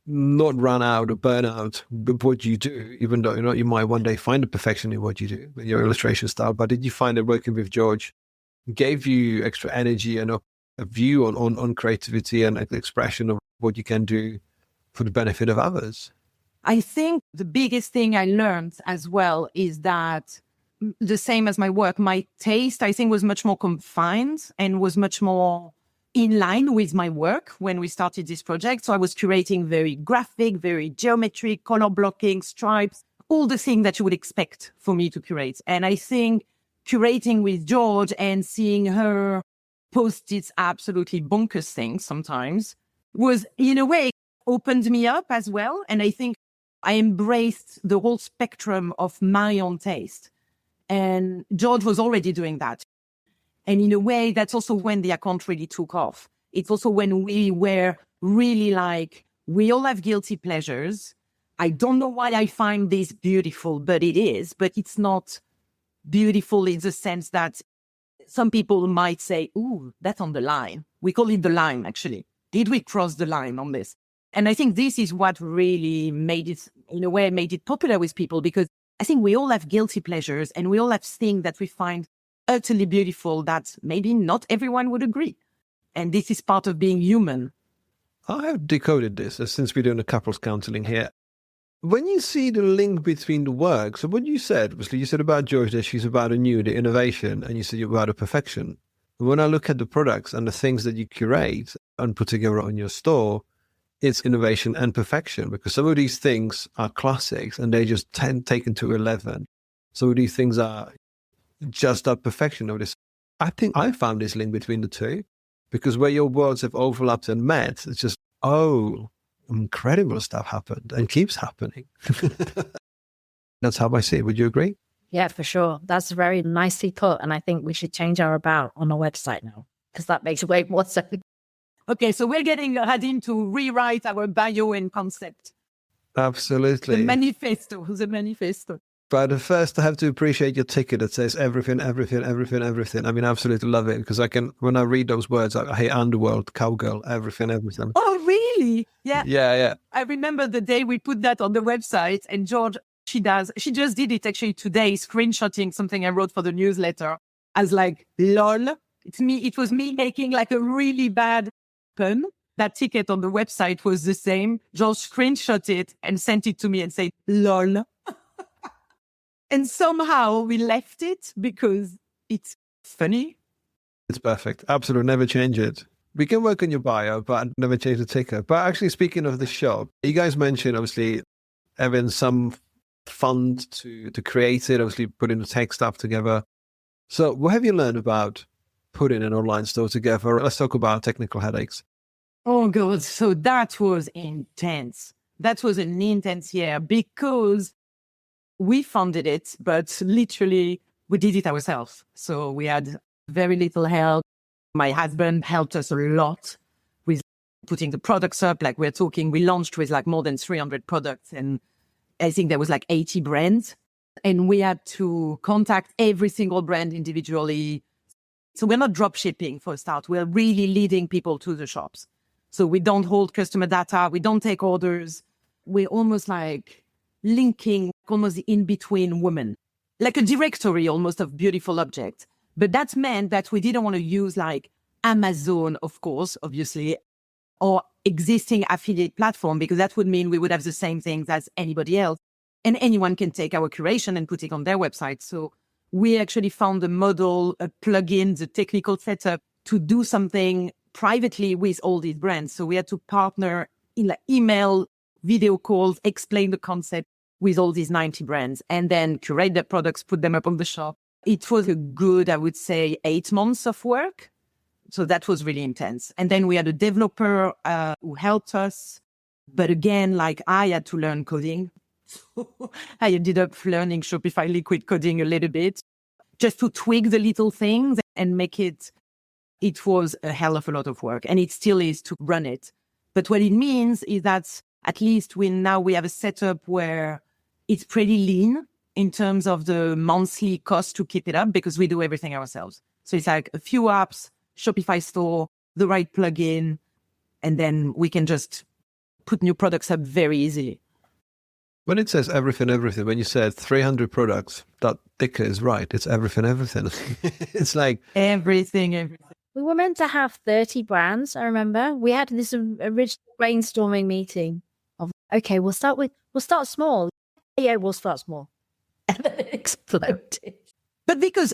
not run out or burn out with what you do, even though you might one day find the perfection in what you do, in your illustration style, but did you find that working with George gave you extra energy and a view on creativity and expression of what you can do for the benefit of others. I think the biggest thing I learned as well is that the same as my work, my taste, I think, was much more confined and was much more in line with my work when we started this project. So I was curating very graphic, very geometric, color blocking, stripes, all the things that you would expect for me to curate. And I think curating with George and seeing her post these absolutely bonkers things sometimes was, in a way, opened me up as well. And I think I embraced the whole spectrum of my own taste. And George was already doing that. And in a way, that's also when the account really took off. It's also when we were really like, we all have guilty pleasures. I don't know why I find this beautiful, but it is. But it's not beautiful in the sense that some people might say, ooh, that's on the line. We call it the line, actually. Did we cross the line on this? And I think this is what really made it, in a way, made it popular with people, because I think we all have guilty pleasures and we all have things that we find utterly beautiful that maybe not everyone would agree. And this is part of being human. I have decoded this since we're doing a couples counseling here. When you see the link between the work, so what you said, obviously you said about George that she's about the new, the innovation, and you said you're about the perfection. When I look at the products and the things that you curate and put together on your store, it's innovation and perfection, because some of these things are classics and they just taken to 11. Some of these things are just a perfection of this. I think I found this link between the two, because where your worlds have overlapped and met, it's just, oh, incredible stuff happened and keeps happening. That's how I see it. Would you agree? Yeah, for sure. That's very nicely put. And I think we should change our about on our website now, because that makes way more sense. Okay, so we're getting ready to rewrite our bio and concept. Absolutely. The manifesto. But first, I have to appreciate your ticket that says everything, everything, everything, everything. I mean, I absolutely love it, because when I read those words, I hate underworld, cowgirl, everything, everything. Oh, really? Yeah. Yeah. I remember the day we put that on the website, and George, she just did it actually today, screenshotting something I wrote for the newsletter as like, lol. It was me making like a really bad pun. That ticket on the website was the same. George screenshot it and sent it to me and said, lol. And somehow we left it because it's funny. It's perfect. Absolutely. Never change it. We can work on your bio, but never change the ticket. But actually, speaking of the shop, you guys mentioned, obviously, having some fund to create it, obviously putting the tech stuff together. So what have you learned about putting an online store together? Let's talk about technical headaches. Oh, God. So that was intense. That was an intense year, because we funded it, but literally we did it ourselves. So we had very little help. My husband helped us a lot with putting the products up. Like we launched with like more than 300 products, and I think there was like 80 brands, and we had to contact every single brand individually. So we're not drop shipping for a start. We're really leading people to the shops. So we don't hold customer data. We don't take orders. We're almost like linking almost the in-between women, like a directory almost of beautiful objects. But that meant that we didn't want to use like Amazon, of course, obviously, or existing affiliate platform, because that would mean we would have the same things as anybody else. And anyone can take our curation and put it on their website. So we actually found a model, a plugin, the technical setup to do something privately with all these brands. So we had to partner in like email, video calls, explain the concept with all these 90 brands, and then curate their products, put them up on the shop. It was a good, I would say, 8 months of work. So that was really intense. And then we had a developer who helped us. But again, like I had to learn coding. I ended up learning Shopify liquid coding a little bit just to tweak the little things and make it. It was a hell of a lot of work, and it still is to run it. But what it means is that at least we have a setup where it's pretty lean in terms of the monthly cost to keep it up, because we do everything ourselves. So it's like a few apps, Shopify store, the right plugin, and then we can just put new products up very easily. When it says everything, everything, when you said 300 products, that ticker is right. It's everything, everything. It's like everything. We were meant to have 30 brands, I remember. We had this original brainstorming meeting of, okay, we'll start small. Yeah, we'll start small. And then it exploded. But because,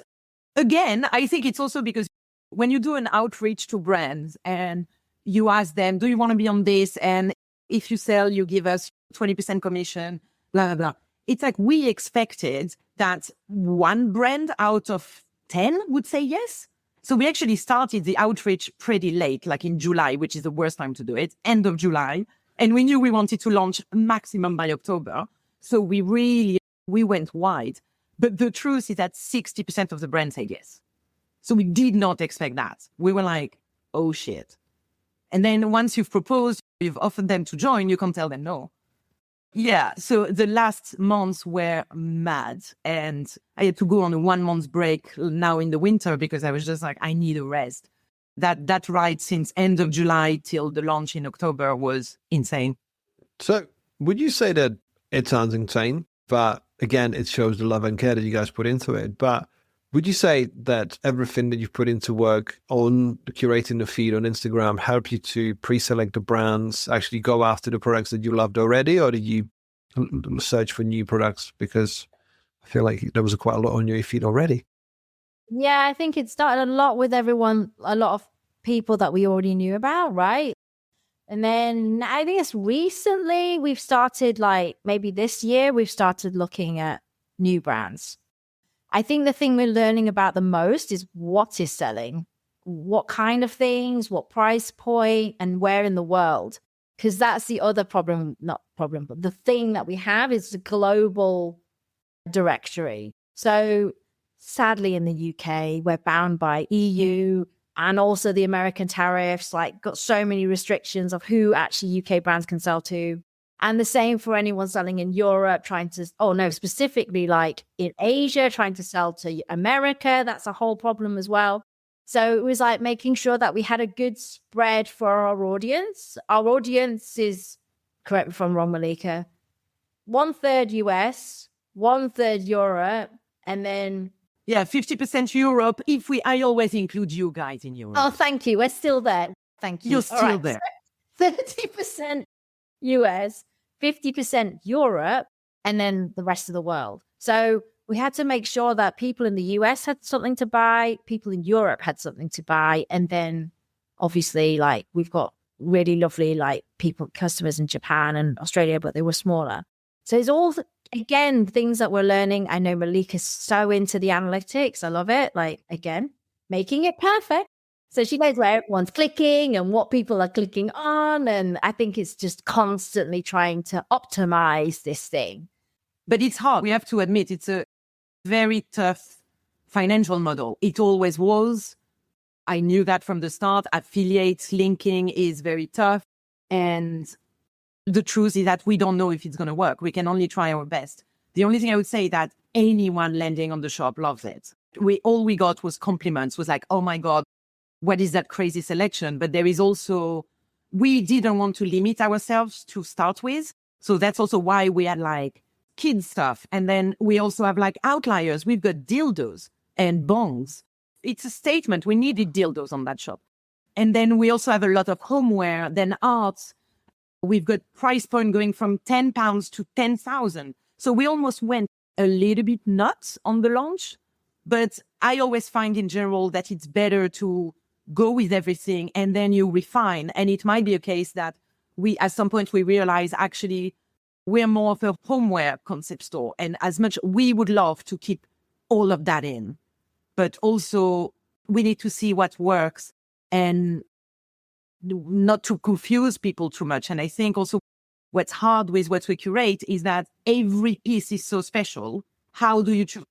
again, I think it's also because when you do an outreach to brands and you ask them, do you want to be on this? And if you sell, you give us 20% commission, blah, blah, blah. It's like we expected that one brand out of 10 would say yes. So we actually started the outreach pretty late, like in July, which is the worst time to do it, end of July. And we knew we wanted to launch maximum by October. So we went wide. But the truth is that 60% of the brands said yes. So we did not expect that. We were like, oh shit. And then once you've proposed, you've offered them to join, you can't tell them no. Yeah. So the last months were mad. And I had to go on a 1 month break now in the winter because I was just like, I need a rest. That ride since end of July till the launch in October was insane. So would you say that it sounds insane, but again, it shows the love and care that you guys put into it. But would you say that everything that you've put into work on curating the feed on Instagram helped you to pre-select the brands, actually go after the products that you loved already, or did you search for new products? Because I feel like there was quite a lot on your feed already. Yeah, I think it started a lot with everyone, a lot of people that we already knew about, right? And then I think it's recently we've started, like maybe this year, we've started looking at new brands. I think the thing we're learning about the most is what is selling, what kind of things, what price point, and where in the world. Because that's the other problem, not problem, but the thing that we have is the global directory. So sadly, in the UK, we're bound by EU and also the American tariffs, like got so many restrictions of who actually UK brands can sell to. And the same for anyone selling in Europe, specifically like in Asia, trying to sell to America. That's a whole problem as well. So it was like making sure that we had a good spread for our audience. Our audience is, correct me if I'm wrong, Malika, 1/3 US, 1/3 Europe, and then... Yeah, 50% Europe. I always include you guys in Europe. Oh, thank you. We're still there. Thank you. You're still there. So 30% US, 50% Europe, and then the rest of the world. So we had to make sure that people in the US had something to buy, people in Europe had something to buy, and then obviously, like, we've got really lovely, like, customers in Japan and Australia, but they were smaller. So it's all, again, things that we're learning. I know Malika's so into the analytics. I love it. Like, again, making it perfect. So she knows where everyone's clicking and what people are clicking on. And I think it's just constantly trying to optimize this thing. But it's hard. We have to admit it's a very tough financial model. It always was. I knew that from the start. Affiliate linking is very tough. And the truth is that we don't know if it's going to work. We can only try our best. The only thing I would say is that anyone landing on the shop loves it. All we got was compliments, was like, oh my God, what is that crazy selection? But there is also, we didn't want to limit ourselves to start with. So that's also why we had like kids stuff. And then we also have like outliers. We've got dildos and bongs. It's a statement. We needed dildos on that shop. And then we also have a lot of homeware, then arts. We've got price point going from £10 to 10,000. So we almost went a little bit nuts on the launch. But I always find in general that it's better to go with everything and then you refine. And it might be a case that at some point we realize actually we're more of a homeware concept store. And as much we would love to keep all of that in, but also we need to see what works and not to confuse people too much. And I think also what's hard with what we curate is that every piece is so special. How do you choose?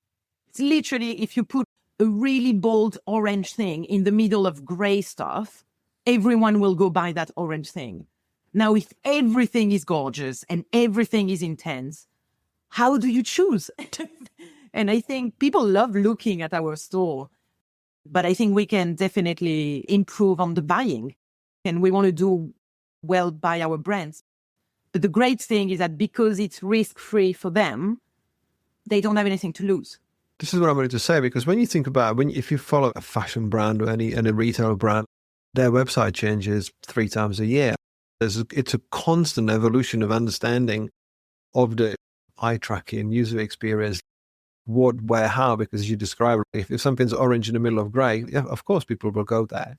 It's literally, if you put a really bold orange thing in the middle of gray stuff, everyone will go buy that orange thing. Now, if everything is gorgeous and everything is intense, how do you choose? And I think people love looking at our store, but I think we can definitely improve on the buying. And we want to do well by our brands. But the great thing is that because it's risk-free for them, they don't have anything to lose. This is what I'm going to say, because when you think about if you follow a fashion brand or any retail brand, their website changes 3 times a year. It's a constant evolution of understanding of the eye tracking, user experience, what, where, how, because you describe if something's orange in the middle of grey, yeah, of course people will go there.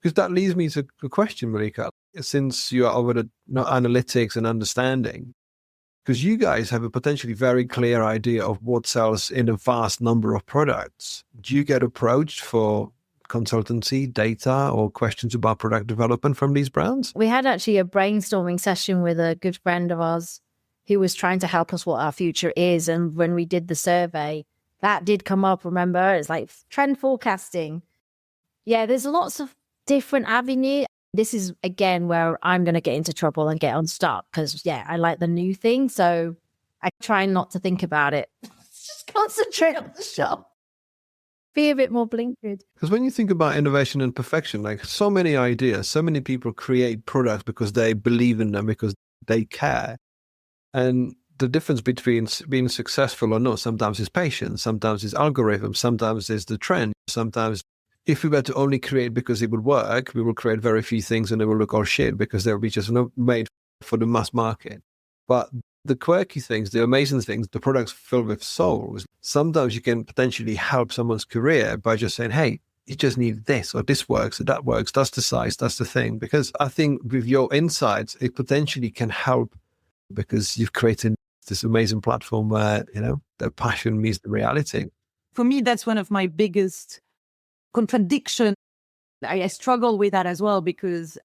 Because that leads me to a question, Malika, since you are over the analytics and understanding, because you guys have a potentially very clear idea of what sells in a vast number of products. Do you get approached for consultancy, data, or questions about product development from these brands? We had actually a brainstorming session with a good friend of ours who was trying to help us what our future is. And when we did the survey, that did come up, remember? It's like trend forecasting. Yeah, there's lots of different avenues. This is, again, where I'm going to get into trouble and get unstuck because, yeah, I like the new thing. So I try not to think about it. Just concentrate on the shop. Be a bit more blinkered. Because when you think about innovation and perfection, like so many ideas, so many people create products because they believe in them, because they care. And the difference between being successful or not sometimes is patience, sometimes is algorithm, sometimes is the trend. Sometimes if we were to only create because it would work, we will create very few things and they will look all shit because they'll be just not made for the mass market. But the quirky things, the amazing things, the products filled with souls, sometimes you can potentially help someone's career by just saying, hey, you just need this, or this works, or that works, that's the size, that's the thing. Because I think with your insights, it potentially can help, because you've created this amazing platform where, the passion meets the reality. For me, that's one of my biggest contradictions. I struggle with that as well, because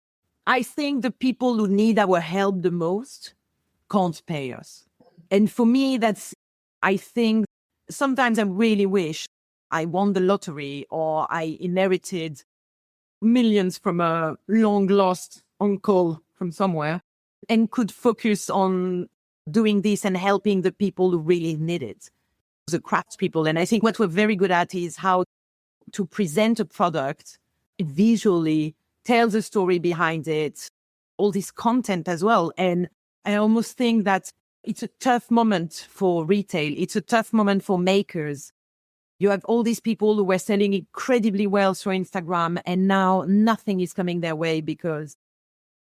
I think the people who need our help the most can't pay us. And for me, I think sometimes I really wish I won the lottery or I inherited millions from a long lost uncle from somewhere and could focus on doing this and helping the people who really need it, the craftspeople. And I think what we're very good at is how to present a product visually, tell the story behind it, all this content as well. And I almost think that it's a tough moment for retail. It's a tough moment for makers. You have all these people who were selling incredibly well through Instagram, and now nothing is coming their way because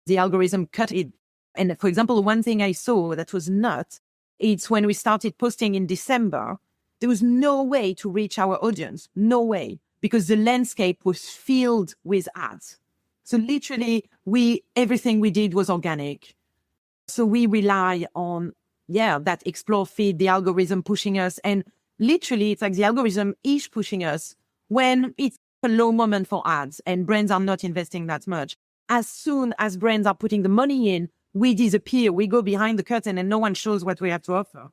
the algorithm cut it. And for example, one thing I saw that was nuts, it's when we started posting in December, there was no way to reach our audience. No way. Because the landscape was filled with ads. So literally, everything we did was organic. So we rely on, that explore feed, the algorithm pushing us. And literally, it's like the algorithm is pushing us when it's a low moment for ads and brands are not investing that much. As soon as brands are putting the money in, we disappear. We go behind the curtain and no one shows what we have to offer.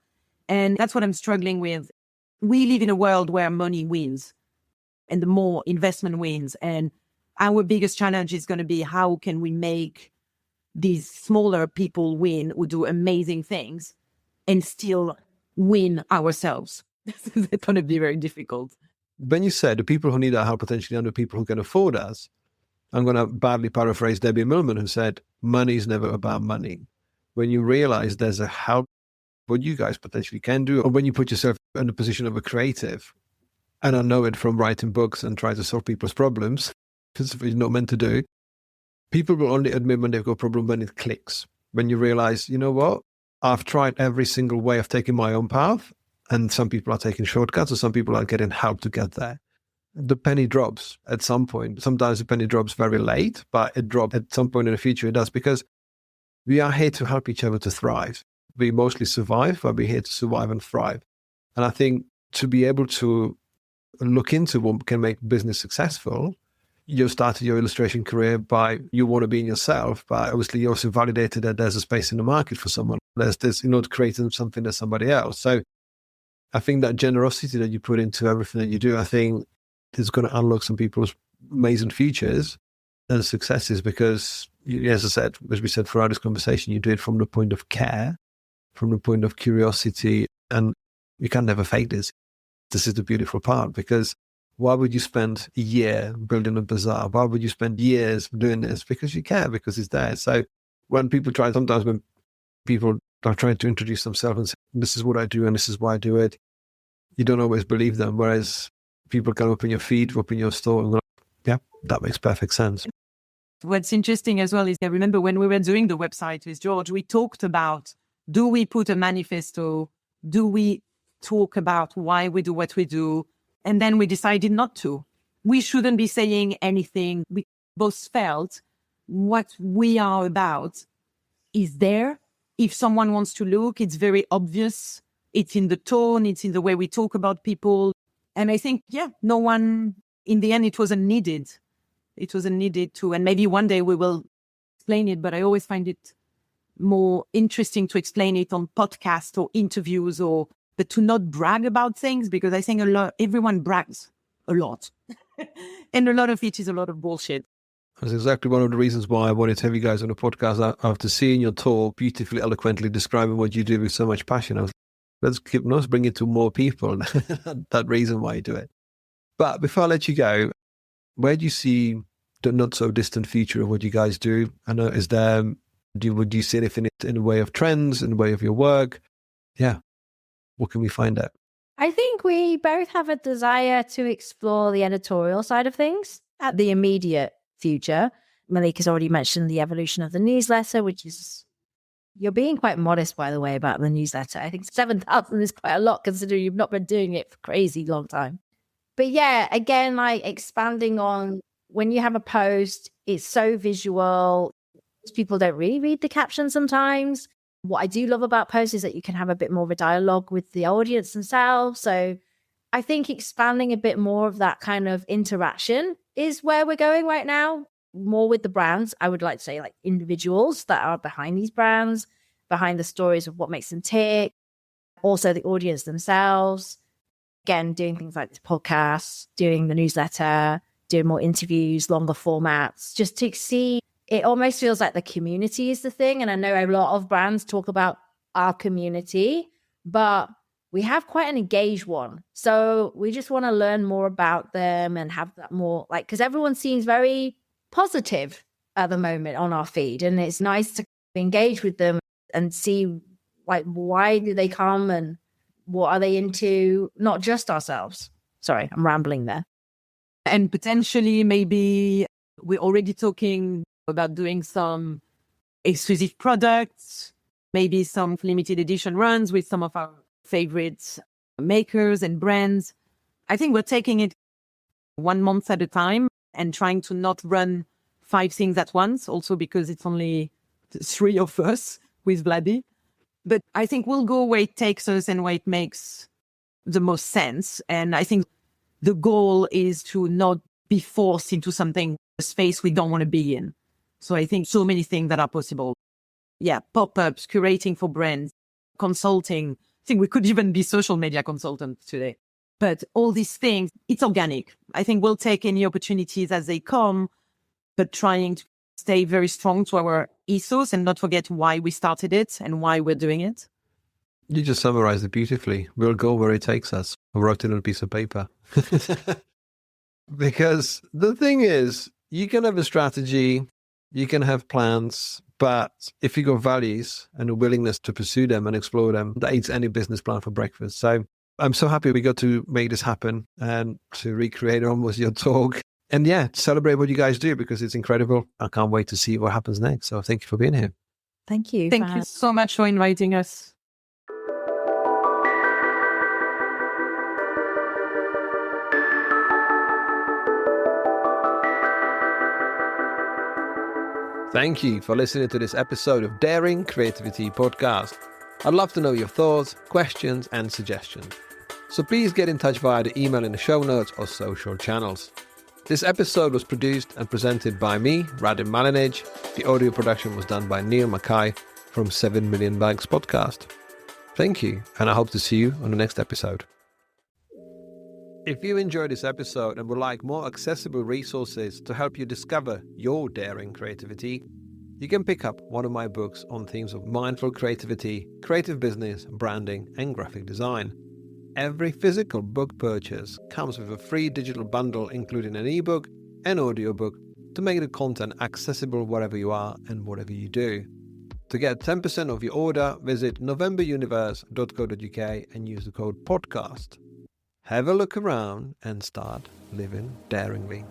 And that's what I'm struggling with. We live in a world where money wins and the more investment wins. And our biggest challenge is going to be how can we make these smaller people win who do amazing things and still win ourselves. It's going to be very difficult. When you said the people who need our help potentially are the people who can afford us, I'm going to badly paraphrase Debbie Millman, who said, money is never about money. When you realize there's a help, what you guys potentially can do, or when you put yourself in the position of a creative, and I know it from writing books and trying to solve people's problems, because it's not meant to do, people will only admit when they've got a problem when it clicks. When you realize, you know what, I've tried every single way of taking my own path, and some people are taking shortcuts, or some people are getting help to get there. The penny drops at some point. Sometimes the penny drops very late, but it drops at some point in the future. It does, because we are here to help each other to thrive. We mostly survive, but we're here to survive and thrive. And I think to be able to look into what can make business successful, you started your illustration career by you want to be in yourself, but obviously you also validated that there's a space in the market for someone. There's this, creating something that's somebody else. So I think that generosity that you put into everything that you do, I think is going to unlock some people's amazing futures and successes, because, as I said, as we said throughout this conversation, you do it from the point of care, from the point of curiosity, and you can never fake this. This is the beautiful part, because why would you spend a year building a bazaar? Why would you spend years doing this? Because you care, because it's there. So when people when people are trying to introduce themselves and say, this is what I do and this is why I do it, you don't always believe them. Whereas people can open your feed, open your store and go, yeah, that makes perfect sense. What's interesting as well is I remember when we were doing the website with George, we talked about, do we put a manifesto? Do we talk about why we do what we do? And then we decided not to. We shouldn't be saying anything. We both felt what we are about is there. If someone wants to look, it's very obvious. It's in the tone. It's in the way we talk about people. And I think, no one, in the end, it wasn't needed. It wasn't needed to, and maybe one day we will explain it, but I always find it more interesting to explain it on podcasts or interviews, but to not brag about things, because I think everyone brags a lot. And a lot of it is a lot of bullshit. That's exactly one of the reasons why I wanted to have you guys on the podcast after seeing your talk, beautifully, eloquently describing what you do with so much passion. I was let's bring it to more people. That reason why you do it. But before I let you go, where do you see the not so distant future of what you guys do? I know, would you see anything in the way of trends, in the way of your work? Yeah. What can we find out? I think we both have a desire to explore the editorial side of things at the immediate future. Malika's already mentioned the evolution of the newsletter, which is, you're being quite modest, by the way, about the newsletter. I think 7,000 is quite a lot considering you've not been doing it for a crazy long time. But yeah, again, like expanding on when you have a post, it's so visual. People don't really read the caption sometimes. What I do love about posts is that you can have a bit more of a dialogue with the audience themselves. So I think expanding a bit more of that kind of interaction is where we're going right now. More with the brands. I would like to say like individuals that are behind these brands, behind the stories of what makes them tick. Also the audience themselves. Again, doing things like this podcast, doing the newsletter, doing more interviews, longer formats, just to see. It almost feels like the community is the thing. And I know a lot of brands talk about our community, but we have quite an engaged one. So we just want to learn more about them and have that more because everyone seems very positive at the moment on our feed. And it's nice to engage with them and see why do they come and what are they into? Not just ourselves. Sorry, I'm rambling there. And potentially maybe we're already talking about doing some exclusive products, maybe some limited edition runs with some of our favorite makers and brands. I think we're taking it 1 month at a time and trying to not run 5 things at once, also because it's only 3 of us with Vladi. But I think we'll go where it takes us and where it makes the most sense. And I think the goal is to not be forced into something, a space we don't want to be in. So I think so many things that are possible. Yeah, pop-ups, curating for brands, consulting. I think we could even be social media consultants today. But all these things, it's organic. I think we'll take any opportunities as they come, but trying to stay very strong to our ethos and not forget why we started it and why we're doing it. You just summarized it beautifully. We'll go where it takes us. I wrote it on a piece of paper. Because the thing is, you can have a strategy, you can have plans, but if you got values and a willingness to pursue them and explore them, that eats any business plan for breakfast. So I'm so happy we got to make this happen and to recreate almost your talk. And yeah, celebrate what you guys do because it's incredible. I can't wait to see what happens next. So thank you for being here. Thank you. Thank you so much for inviting us. Thank you for listening to this episode of Daring Creativity Podcast. I'd love to know your thoughts, questions, and suggestions. So please get in touch via the email in the show notes or social channels. This episode was produced and presented by me, Radim Malinage. The audio production was done by Neil Mackay from 7 Million Bags Podcast. Thank you, and I hope to see you on the next episode. If you enjoyed this episode and would like more accessible resources to help you discover your daring creativity, you can pick up one of my books on themes of mindful creativity, creative business, branding, and graphic design. Every physical book purchase comes with a free digital bundle including an ebook and audiobook to make the content accessible wherever you are and whatever you do. To get 10% of your order, visit novemberuniverse.co.uk and use the code podcast. have a look around and start living daringly.